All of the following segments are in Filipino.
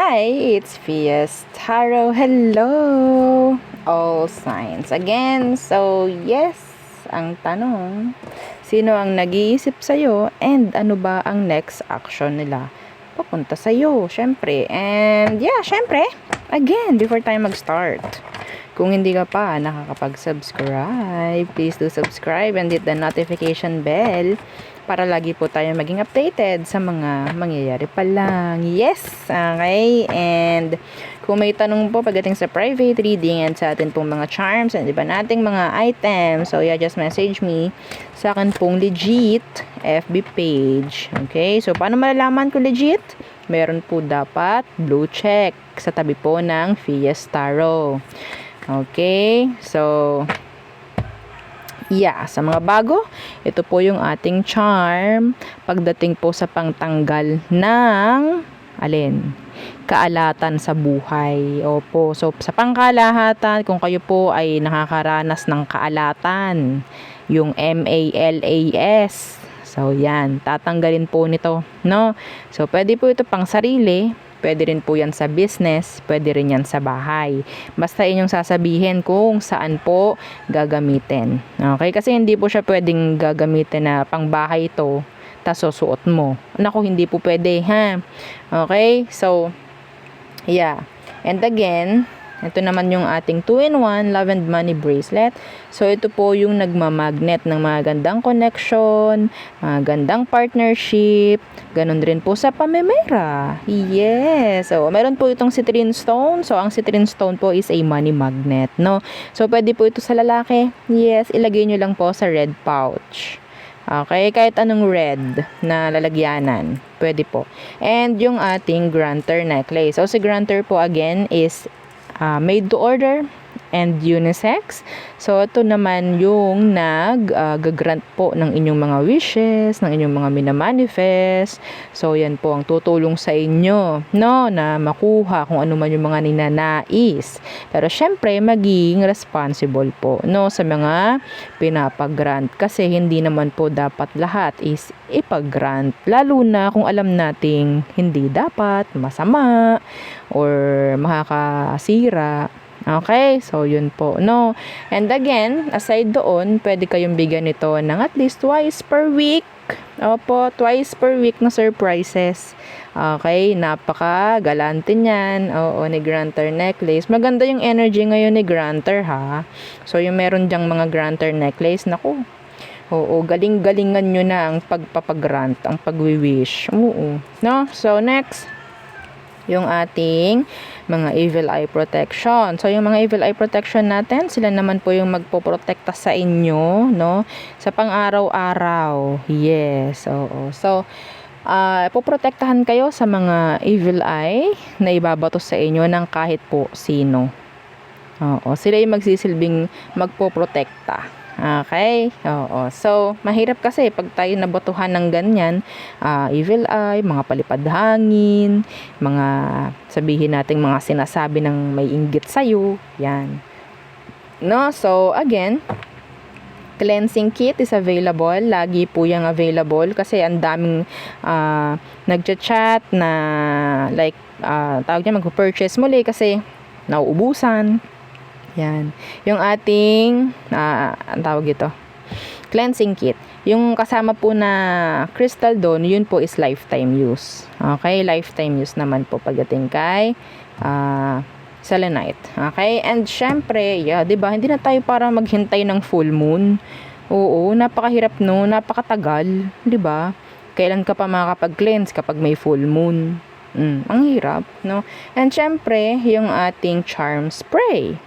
Hi, it's Fias Tarot. Hello, all signs. Again, so yes, ang tanong, sino ang nag-iisip sa'yo and ano ba ang next action nila papunta sa'yo, syempre. And yeah, syempre, again, before tayo mag-start, kung hindi ka pa nakakapag-subscribe, please do subscribe and hit the notification bell para lagi po tayo maging updated sa mga mangyayari pa lang. Yes! Okay? And kung may tanong po pagdating sa private reading and sa atin pong mga charms and iba nating mga items, so yeah, just message me sa akin pong legit FB page. Okay? So, paano malalaman kung legit? Meron po dapat blue check sa tabi po ng Fias Tarot. Okay? So, yeah, sa mga bago, ito po yung ating charm pagdating po sa pangtanggal ng kaalatan sa buhay. Opo, so sa pangkalahatan, kung kayo po ay nakakaranas ng kaalatan, yung MALAS, so yan, tatanggalin po nito, no? So pwede po ito pang sarili, pwede rin po yan sa business, pwede rin yan sa bahay. Basta inyong sasabihin kung saan po gagamitin. Okay? Kasi hindi po siya pwedeng gagamitin na pang bahay ito, tas susuot mo. Naku, hindi po pwede, ha? Okay? So, yeah. And again, ito naman yung ating 2-in-1 Love and Money Bracelet. So, ito po yung nagmamagnet ng mga gandang connection, mga gandang partnership, ganun rin po sa pamemera. Yes! So, meron po itong citrine stone. So, ang citrine stone po is a money magnet, no? So, pwede po ito sa lalaki. Yes, ilagay nyo lang po sa red pouch. Okay, kahit anong red na lalagyanan, pwede po. And yung ating granter necklace. So, si granter po again is made to order and unisex. So, ito naman yung nag-grant po ng inyong mga wishes, ng inyong mga minamanifest. So, yan po ang tutulong sa inyo, no, na makuha kung ano man yung mga ninanais. Pero, syempre, maging responsible po, no, sa mga pinapag-grant. Kasi, hindi naman po dapat lahat is ipag-grant. Lalo na kung alam nating hindi dapat, masama, or makakasira. Okay, so yun po, no? And again, aside doon, pwede kayong bigyan nito ng at least twice per week. Opo, twice per week na surprises. Okay, napaka-galante niyan. Oo, ni Granter necklace. Maganda yung energy ngayon ni Granter, ha? So, yung meron diyang mga Granter necklace, naku. Oo, galing-galingan nyo na ang pagpapagrant, ang pagwi-wish. Oo, no? So, next, yung ating mga evil eye protection. So, yung mga evil eye protection natin, sila naman po yung magpoprotekta sa inyo, no? Sa pang-araw-araw. Yes, oo. So, poprotektahan kayo sa mga evil eye na ibabato sa inyo ng kahit po sino. Oo, sila yung magsisilbing magpoprotekta. Okay? Oo. So, mahirap kasi pag tayo nabatuhan ng ganyan, evil eye, mga palipad hangin, mga sabihin nating mga sinasabi ng may inggit sa'yo. Yan. No? So, again, cleansing kit is available. Lagi po yung available kasi ang daming nagchat-chat na like, tawag niya, mag-purchase muli kasi nauubusan. Yan. Yung ating, ang tawag ito, cleansing kit. Yung kasama po na crystal doon, yun po is lifetime use. Okay? Lifetime use naman po pagdating kay selenite. Okay? And syempre, yeah, diba, hindi na tayo para maghintay ng full moon. Oo, napakahirap no, napakatagal. Diba? Kailan ka pa makakapag-cleanse kapag may full moon? Ang hirap, no? And syempre, yung ating charm spray.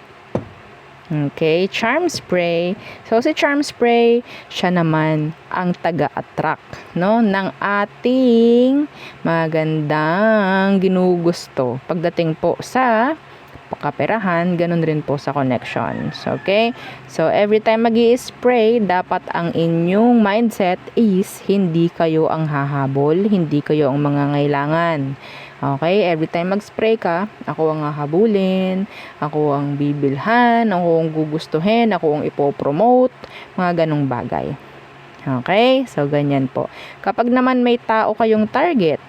Okay, charm spray. So, si charm spray, siya naman ang taga-attract, no, ng ating magandang ginugusto. Pagdating po sa kaperahan, ganun rin po sa connections. Okay? So, every time mag-i-spray, dapat ang inyong mindset is hindi kayo ang hahabol, hindi kayo ang mangangailangan. Okay, every time mag-spray ka, ako ang hahabulin, ako ang bibilhan, ako ang gugustuhin, ako ang ipopromote, mga ganong bagay. Okay, so ganyan po. Kapag naman may tao kayong target,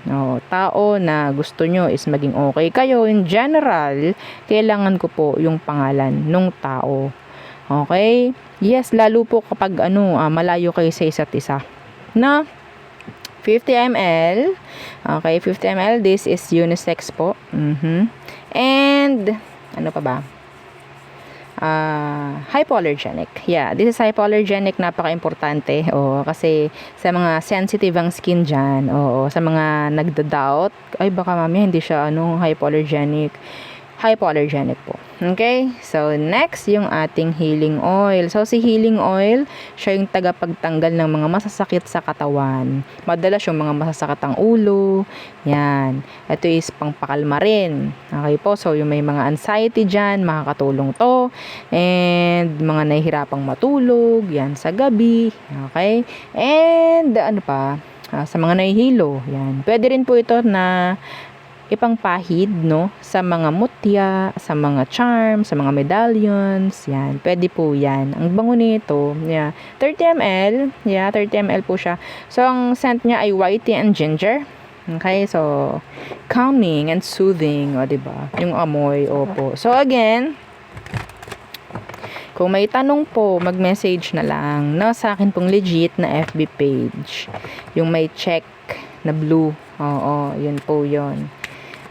O, tao na gusto nyo is maging okay kayo. In general, kailangan ko po yung pangalan nung tao. Okay? Yes, lalo po kapag malayo kayo sa isa't isa. Na 50 ml. Okay, 50 ml. This is unisex po. And, ano pa ba? Hypoallergenic. Yeah, this is hypoallergenic, napaka-importante. Kasi sa mga sensitive ang skin dyan, sa mga nagda-doubt, ay baka mami hindi siya hypoallergenic. Hypoallergenic po. Okay? So, next, yung ating healing oil. So, si healing oil, siya yung tagapagtanggal ng mga masasakit sa katawan. Madalas yung mga masasakit ang ulo. Yan. Ito is pangpakalma rin. Okay po? So, yung may mga anxiety dyan, makakatulong to. And, mga nahihirapang matulog. Yan, sa gabi. Okay? And, ano pa? Sa mga nahihilo. Yan. Pwede rin po ito na ipangpahid, no? Sa mga mutya, sa mga charm, sa mga medallions. Yan. Pwede po yan. Ang bango nito, 30 ml. 30 ml po siya. So, ang scent niya ay white tea and ginger. Okay? So, calming and soothing. O, diba? Yung amoy. Opo. So, again, kung may tanong po, mag-message na lang. No, sa akin pong legit na FB page. Yung may check na blue. Oo, yun po yun.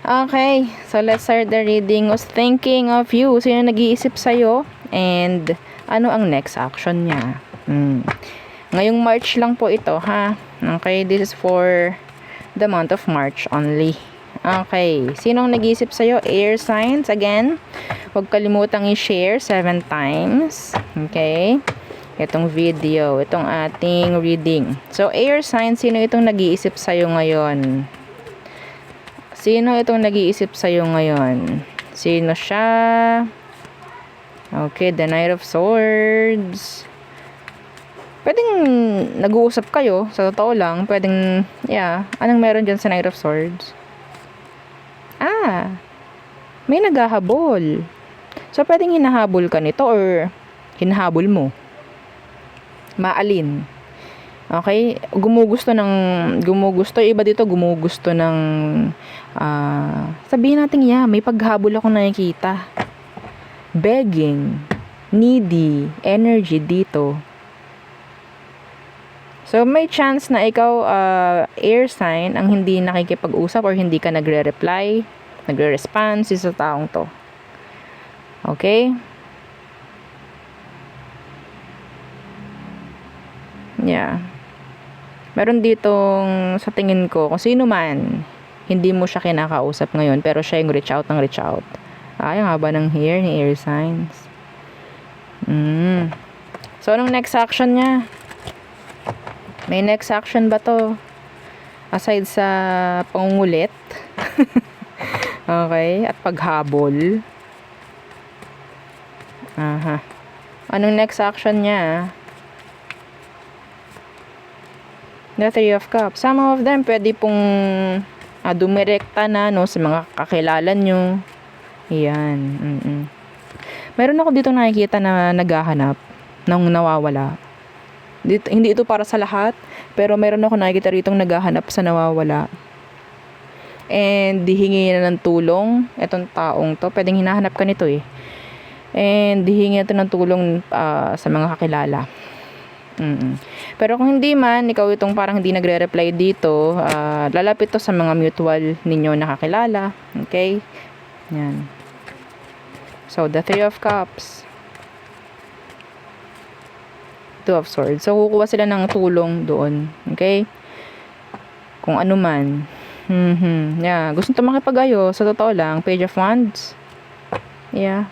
Okay, so let's start the reading. Was thinking of you. Sino nag-iisip sa'yo? And ano ang next action niya? Ngayong March lang po ito, ha? Okay, this is for the month of March only. Okay, sinong nag-iisip sa'yo? Air signs. Again, huwag kalimutang i-share 7 times. Okay, itong video, itong ating reading. So, air signs, sino itong nag-iisip sa'yo ngayon? Sino itong nag-iisip sa'yo ngayon? Sino siya? Okay, the Knight of Swords. Pwedeng nag-uusap kayo, sa totoo lang. Pwedeng, anong meron dyan sa Knight of Swords? May naghahabol. So, pwedeng hinahabol ka nito or hinahabol mo. Maalin? Okay? Gumugusto, iba dito gumugusto ng, sabihin natin may paghabol ako nakikita. Begging, needy, energy dito. So, may chance na ikaw, air sign, ang hindi nakikipag-usap or hindi ka nagre-reply, nagre-response sa taong to. Okay? Yeah. Meron ditong, sa tingin ko, kung sino man, hindi mo siya kinakausap ngayon, pero siya yung reach out ng reach out. Ang haba ng hair ni air signs. So, anong next action niya? May next action ba to? Aside sa pangungulit. Okay? At paghabol. Anong next action niya? The Three of Cups. Some of them, pwede pong dumirekta na, sa mga kakilala nyo. Yan. Meron ako dito nakikita na naghahanap ng nawawala. Hindi ito para sa lahat, pero meron ako nakikita rito naghahanap sa nawawala. And hihingi na ng tulong etong taong to. Pwedeng hinahanap ka nito And hihingi ito ng tulong sa mga kakilala. Pero kung hindi man, ikaw itong parang hindi nagre-reply dito, lalapit to sa mga mutual ninyo nakakilala. Okay? Yan. So, the Three of Cups. Two of Swords. So, kukuha sila ng tulong doon. Okay? Kung ano man. Yeah. Gusto nito makipag-ayo. Sa totoo lang, Page of Wands. Yeah.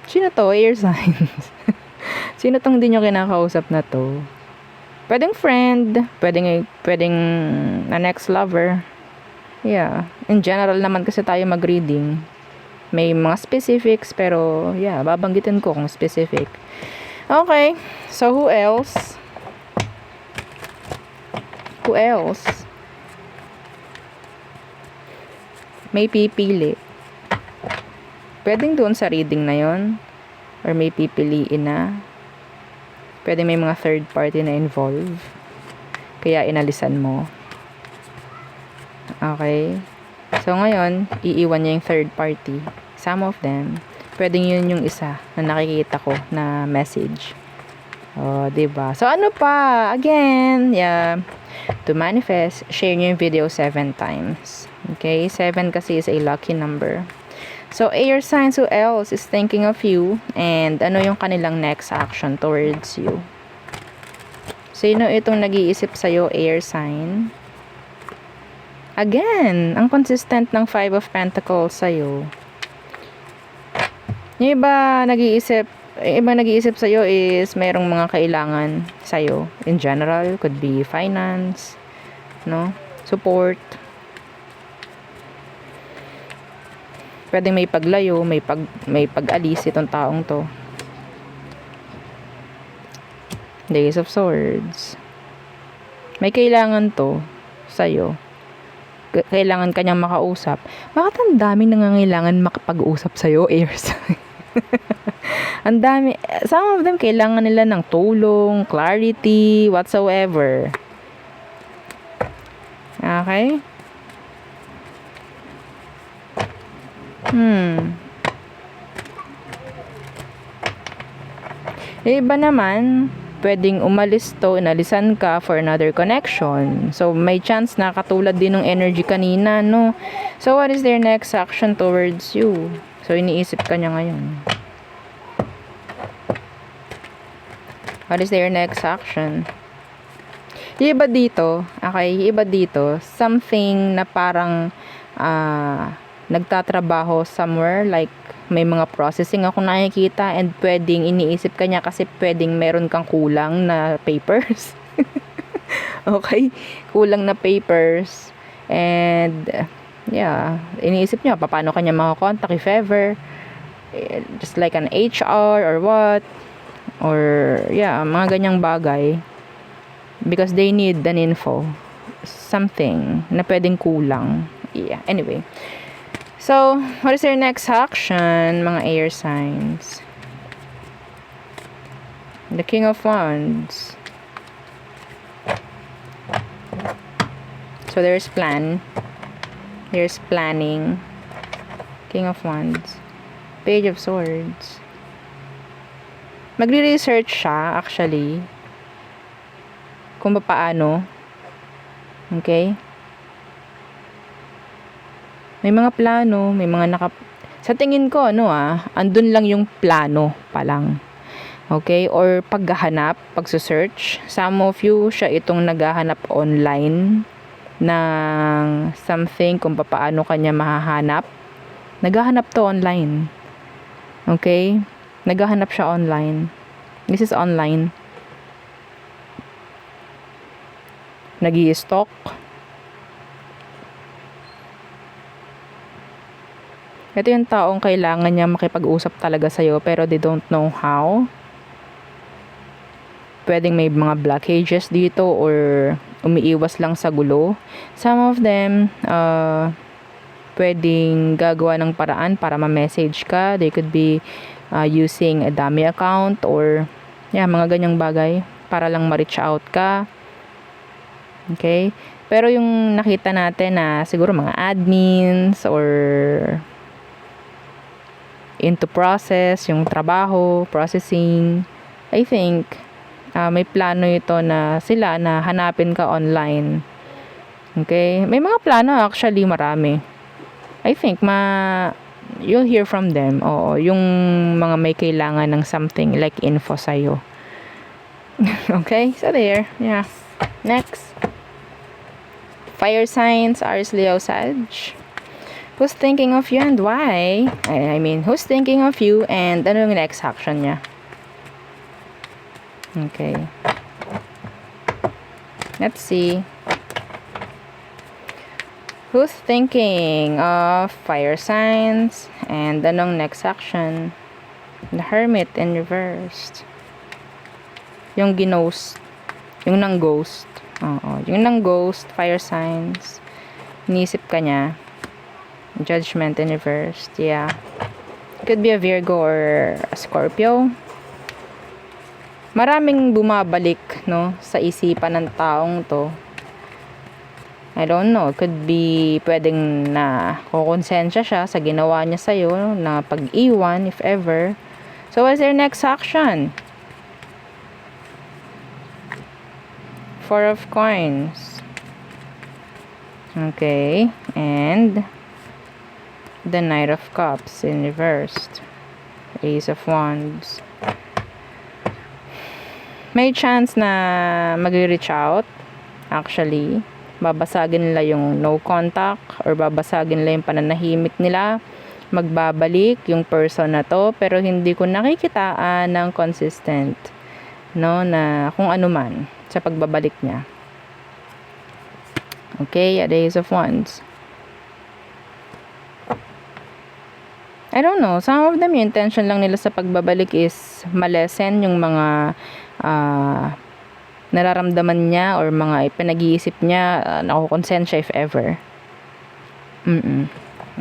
Sino to? Air signs. Sino tong hindi nyo kinakausap na to? Pwedeng friend. Pwedeng an ex-lover. Yeah. In general naman kasi tayo mag-reading. May mga specifics, pero babanggitin ko kung specific. Okay. So, who else? Who else? May pipili. Pwedeng doon sa reading na yon, or may pipiliin na. Pwede may mga third party na involved. Kaya inalisan mo. Okay? So, ngayon, iiwan niya yung third party. Some of them, pwedeng yun yung isa na nakikita ko na message. Oh, diba? So, ano pa? Again, yeah. To manifest, share nyo yung video 7 times. Okay? 7 kasi is a lucky number. So, air signs, who else is thinking of you? And ano yung kanilang next action towards you? Sino itong nag-iisip sa'yo, air sign? Again, ang consistent ng 5 of Pentacles sa'yo. Yung iba nag-iisip sa'yo is mayroong mga kailangan sa'yo. In general, could be finance, no? Support. Pwedeng may paglayo, may pag-alis itong taong to. The Ace of Swords. May kailangan to sa'yo. Kailangan kanyang makausap. Bakit ang daming nangangailangan makapag-usap sa'yo, air sign? Ang dami. Some of them kailangan nila ng tulong, clarity, whatsoever. Okay? Iba naman, pwedeng umalis to, inalisan ka for another connection. So, may chance na katulad din ng energy kanina, no? So, what is their next action towards you? So, iniisip ka niya ngayon. What is their next action? Yung iba dito, okay, yung iba dito, something na parang nagtatrabaho somewhere, like may mga processing ako nakikita and pwedeng iniisip ka niya kasi pwedeng meron kang kulang na papers. Okay? Kulang na papers. And, yeah, iniisip niya, paano kanya makakontak if ever. Just like an HR or what. Or, yeah, mga ganyang bagay. Because they need an info. Something na pwedeng kulang. Yeah, anyway. So, what is your next action, mga air signs? The King of Wands. So, there's plan. There's planning. King of Wands. Page of Swords. Magre-research siya, actually, kung paano. Okay? May mga plano, may mga sa tingin ko, andun lang yung plano pa lang. Okay? Or paghahanap, pagsusearch. Some of you, siya itong naghahanap online ng something kung paano kanya mahahanap. Naghahanap to online. Okay? Naghahanap siya online. This is online. Nag-i-stalk. Ito yung taong kailangan niya makipag-usap talaga sa'yo pero they don't know how. Pwedeng may mga blockages dito or umiiwas lang sa gulo. Some of them, pwedeng gagawa ng paraan para ma-message ka. They could be using a dummy account or mga ganyang bagay para lang ma-reach out ka. Okay? Pero yung nakita natin na siguro mga admins or into process, yung trabaho, processing, I think, may plano ito na sila na hanapin ka online. Okay? May mga plano actually, marami. I think, you'll hear from them. Oo, yung mga may kailangan ng something like info sa'yo. Okay? So there. Yeah. Next. Fire signs, Aries, Leo, Sag. Who's thinking of you and why? I mean, who's thinking of you and ano yung next action niya? Okay. Let's see. Who's thinking of fire signs and anong next action? The Hermit in reversed. Yung ginost. Yung nang ghost. Oo. Yung nang ghost, fire signs. Inisip ka niya. Judgment in reversed. Yeah. Could be a Virgo or a Scorpio. Maraming bumabalik, no, sa isipan ng taong to. I don't know, could be pwedeng na kukonsensya siya sa ginawa niya sa'yo, na pag-iwan, if ever. So, what's your next action? Four of Coins. Okay, and the Knight of Cups in reversed. Ace of Wands. May chance na mag-reach out. Actually, babasagin nila yung no contact or babasagin nila yung pananahimik nila. Magbabalik yung person na to, pero hindi ko nakikitaan ng consistent, no, na kung ano man sa pagbabalik niya. Okay, the Ace of Wands. I don't know, some of them yung intention lang nila sa pagbabalik is malesen yung mga nararamdaman niya or mga ipinag-iisip niya, nakukonsensya if ever.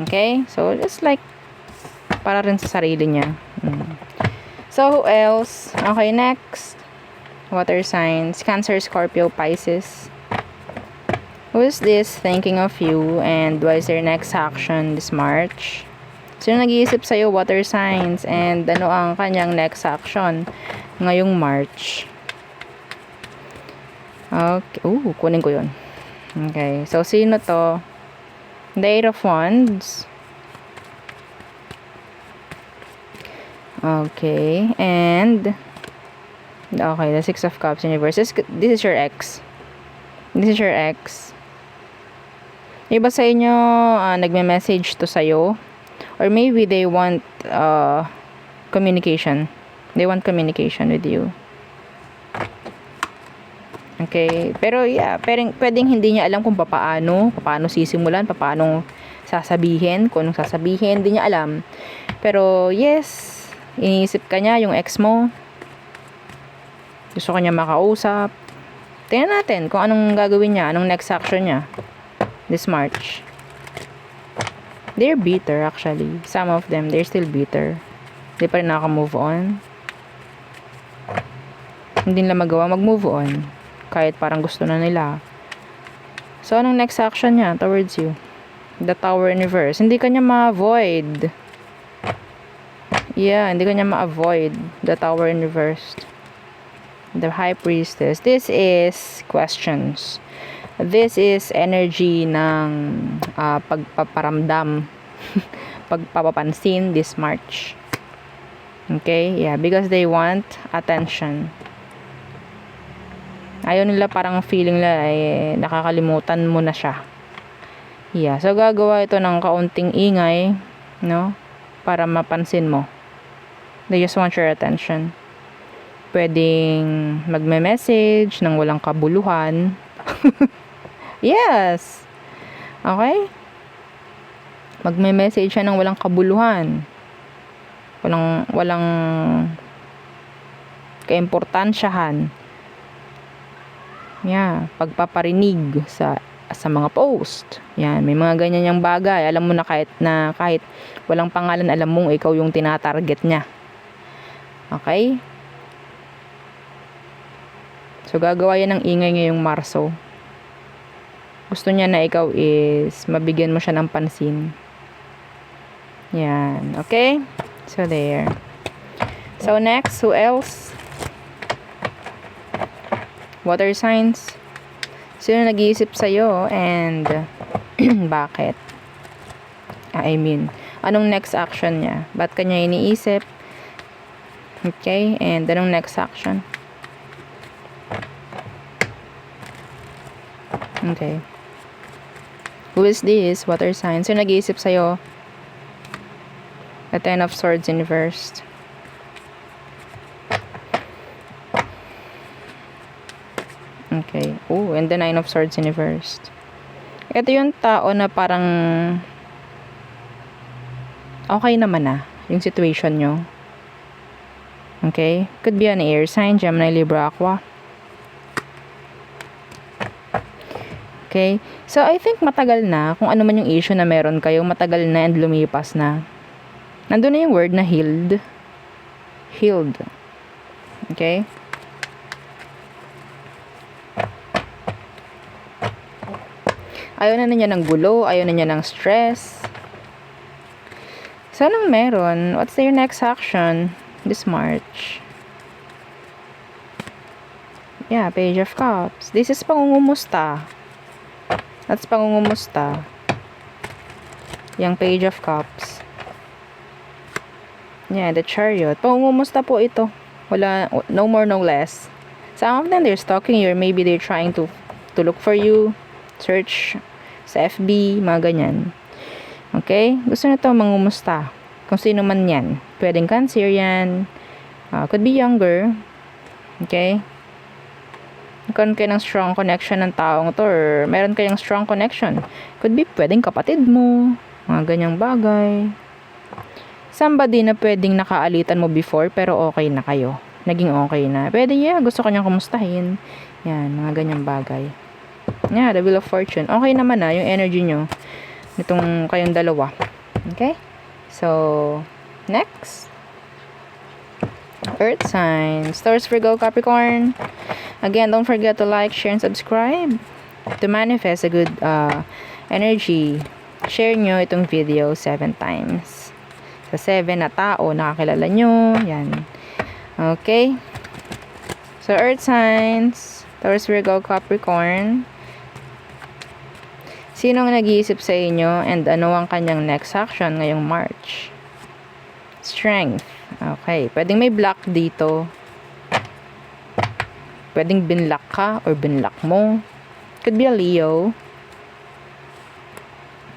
Okay? So, it's like para rin sa sarili niya. So, who else? Okay, next. Water signs. Cancer, Scorpio, Pisces. Who is this thinking of you and what is their next action this March? Sino nag-iisip sa'yo? Water signs. And ano ang kanyang next action ngayong March? Okay. Kunin ko yun. Okay. So, sino to? The Eight of Wands. Okay. And okay, the Six of Cups in reverse. This is your ex. This is your ex. Iba sa inyo, nagme-message to sa'yo. Or maybe they want communication. They want communication with you. Okay. Pero yeah, pwedeng hindi niya alam kung paano sisimulan, paano sasabihin, kung anong sasabihin, hindi niya alam. Pero yes, iniisip ka niya, yung ex mo. Gusto ka niya makausap. Tingnan natin kung anong gagawin niya, anong next action niya this March. They're bitter actually. Some of them, they're still bitter. Hindi pa rin nakaka-move on. Hindi nila magawa mag-move on. Kahit parang gusto na nila. So, anong next action niya towards you? The Tower in reverse. Hindi ka niya ma-avoid. Yeah, hindi ka niya ma-avoid. The Tower in reverse. The High Priestess. This is questions. This is energy ng pagpaparamdam, pagpapapansin this March. Okay? Yeah, because they want attention. Ayaw nila, parang feeling nila nakakalimutan mo na siya. Yeah, so gagawa ito ng kaunting ingay, no? Para mapansin mo. They just want your attention. Pwedeng magme-message ng walang kabuluhan. Yes. Okay? Magme-message siya ng walang kabuluhan. Walang kaimportansyahan. Yeah, pagpaparinig sa mga post. Yan, may mga ganyan yung bagay. Alam mo na kahit walang pangalan, alam mong ikaw yung tinatarget niya. Okay? So, gagawa yan ng ingay ngayong Marso. Gusto niya na ikaw is mabigyan mo siya ng pansin. Yan. Okay? So, there. So, next, who else? Water signs. Sino nag-iisip sa'yo and bakit? I mean, anong next action niya? Ba't kanya iniisip? Okay? And anong next action? Okay. Who is this? Water sign. So, nag-iisip sa'yo. The Ten of Swords in reversed. Okay. And the Nine of Swords in reversed. Ito yung tao na parang okay naman na yung situation nyo. Okay? Could be an air sign, Gemini, Libra, Aqua. Okay? So, I think matagal na, kung ano man yung issue na meron kayo, matagal na and lumipas na. Nandun na yung word na healed. Healed. Okay? Ayaw na niya ng gulo, ayaw na niya ng stress. So, anong meron? What's your next action this March? Yeah, Page of Cups. This is pangungumusta. That's pangungumusta. Yung Page of Cups. Yeah, the Chariot. Pangungumusta po ito. Wala, no more, no less. Some of them, they're stalking you, or maybe they're trying to look for you. Search sa FB, mga ganyan. Okay? Gusto na ito mangumusta. Kung sino man yan. Pwedeng Cancer yan. Could be younger. Okay? Nagkaroon kayo ng strong connection ng taong to, or meron kayong strong connection. Could be pwedeng kapatid mo. Mga ganyang bagay. Somebody na pwedeng nakaalitan mo before, pero okay na kayo. Naging okay na. Pwede, yeah, gusto kanyang kumustahin. Yan, mga ganyang bagay. Yeah, the Wheel of Fortune. Okay naman na yung energy nyo. Nitong kayong dalawa. Okay? So, next. Earth signs. Taurus, Virgo, Capricorn. Again, don't forget to like, share, and subscribe. To manifest a good energy, share nyo itong video 7 times. Sa 7 na tao, nakakilala nyo. Yan. Okay? So, Earth signs. Taurus, Virgo, Capricorn. Sino ang nag-iisip sa inyo and ano ang kanyang next action ngayong March? Strength. Okay. Pwedeng may block dito. Pwedeng binlock ka or binlock mo. Could be a Leo.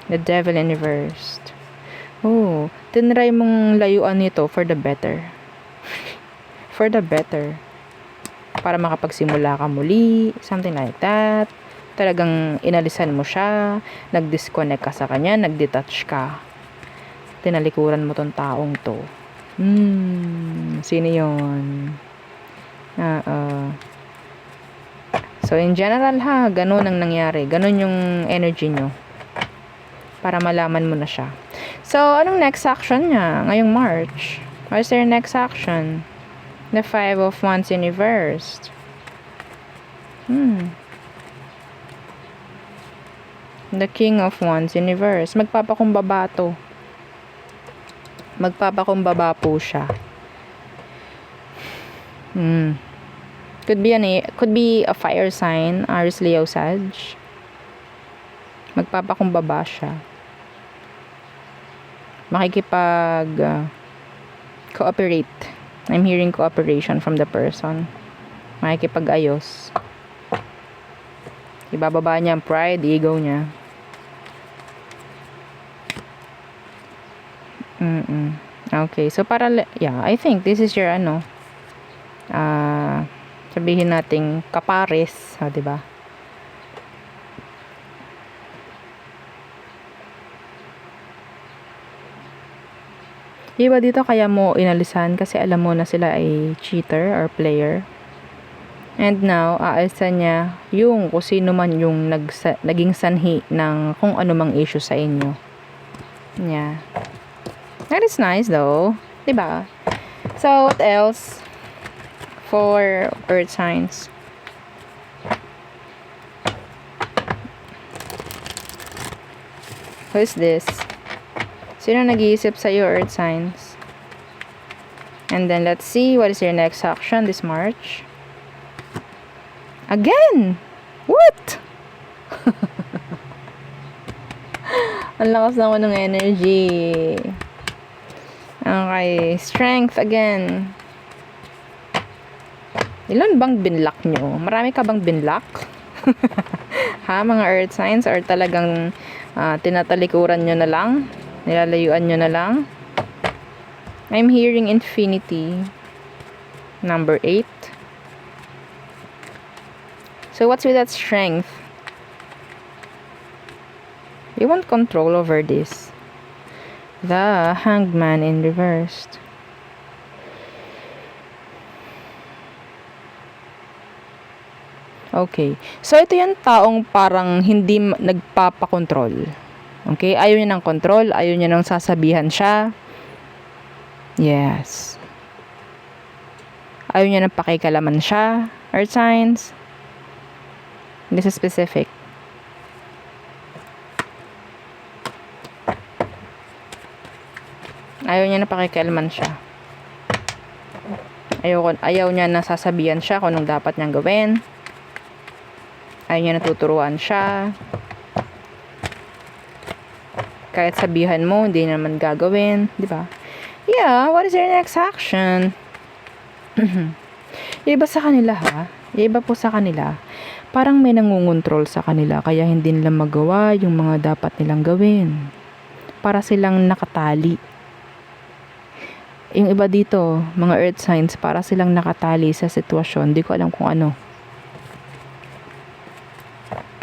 The Devil in reversed. Oh, tinry mong layuan nito for the better. For the better. Para makapagsimula ka muli. Something like that. Talagang inalisan mo siya, nag-disconnect ka sa kanya, nag-detach ka. Tinalikuran mo tong taong to. Sino yun? So, in general ha, ganun ang nangyari. Ganun yung energy nyo. Para malaman mo na siya. So, anong next action niya ngayong March? What is their next action? The 5 of Wands in reversed. The King of Wands in reverse. Magpapakumbaba to. Magpapakumbaba po siya. Could be a fire sign, Aries, Leo, Sag. Magpapakumbaba siya. Makikipag cooperate. I'm hearing cooperation from the person. Makikipag-ayos. Ibababa niya ang pride, ego niya. Okay, so para, yeah, I think this is your sabihin nating kapares, diba? Iba dito kaya mo inalisan kasi alam mo na sila ay cheater or player. And now, aalisan niya yung kung sino man yung naging sanhi ng kung ano mang issue sa inyo. Yeah. That is nice though. Diba? So, what else for earth signs? Who is this? Sino nag-iisip sa'yo, earth signs? And then, let's see what is your next action this March. Again! What? Ang lakas naman ng energy. Okay. Strength again. Ilan bang binlock nyo? Marami ka bang binlock? Ha, mga earth signs? Or talagang tinatalikuran nyo na lang? Nilalayuan nyo na lang? I'm hearing infinity. Number 8. So, what's with that strength? You want control over this. The Hanged Man in reversed. Okay. So, ito yung taong parang hindi nagpapakontrol. Okay? Ayaw niya ng control. Ayaw niya ng sasabihan siya. Yes. Ayaw niya ng pakikalaman siya. Earth signs. This is specific. Ayaw niya na pakikialaman siya. Ayaw niya na sasabihan siya kung anong dapat niyang gawin. Ayaw niya na tuturuan siya. Kahit sabihan mo, hindi naman gagawin. Di ba? Yeah, what is your next action? Iba sa kanila ha. Iba po sa kanila. Parang may nangungontrol sa kanila kaya hindi nila magawa yung mga dapat nilang gawin. Para silang nakatali. Yung iba dito, mga earth signs, para silang nakatali sa sitwasyon. Di ko alam kung ano.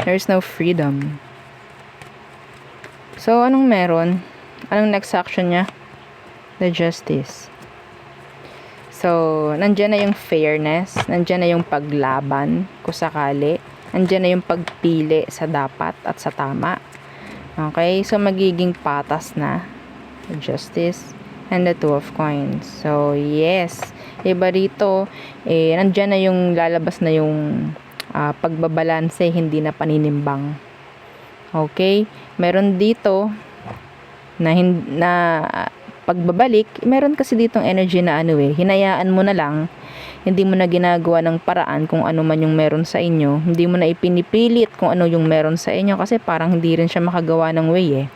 There's no freedom. So, anong meron? Anong next action niya? The justice. So, nandyan na yung fairness, nandyan na yung paglaban, kung sakali. Nandyan na yung pagpili sa dapat at sa tama. Okay? So, magiging patas na. The justice and the two of coins. So, yes. Iba rito, nandyan na yung lalabas na yung pagbabalanse, hindi na paninimbang. Okay? Meron dito na pagbabalik, meron kasi ditong energy na hinayaan mo na lang, hindi mo na ginagawa ng paraan kung ano man yung meron sa inyo, hindi mo na ipinipilit kung ano yung meron sa inyo kasi parang hindi rin siya makagawa ng way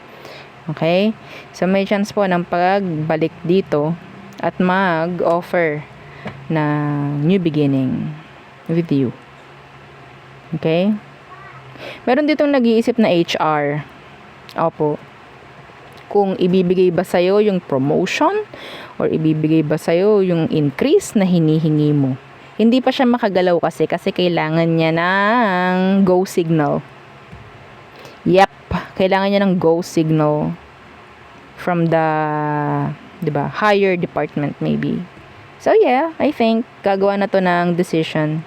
Okay? So may chance po ng pagbalik dito at mag-offer na new beginning with you. Okay? Meron ditong nag-iisip na HR. Opo. Kung ibibigay ba sa'yo yung promotion or ibibigay ba sa'yo yung increase na hinihingi mo. Hindi pa siya makagalaw kasi kailangan niya ng go signal. Yep, kailangan niya ng go signal from the, 'di ba, higher department maybe. So yeah, I think gagawa na to ng decision.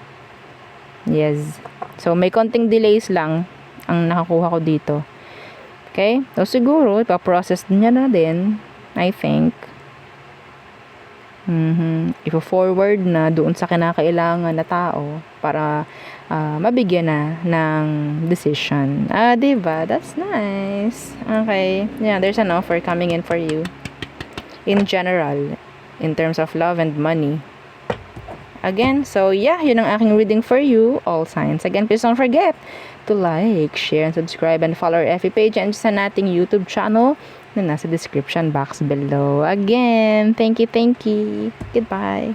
Yes. So may konting delays lang ang nakakuha ko dito. Okay? So, siguro, ipaprocess niya na din, I think. Ipo-forward na doon sa kinakailangan na tao para mabigyan na ng decision. Diba? That's nice. Okay. Yeah, there's an offer coming in for you. In general, in terms of love and money. Again, so yeah, yun ang aking reading for you, all signs. Again, please don't forget to like, share, and subscribe, and follow our FB page and sa nating YouTube channel na nasa description box below. Again, thank you. Goodbye.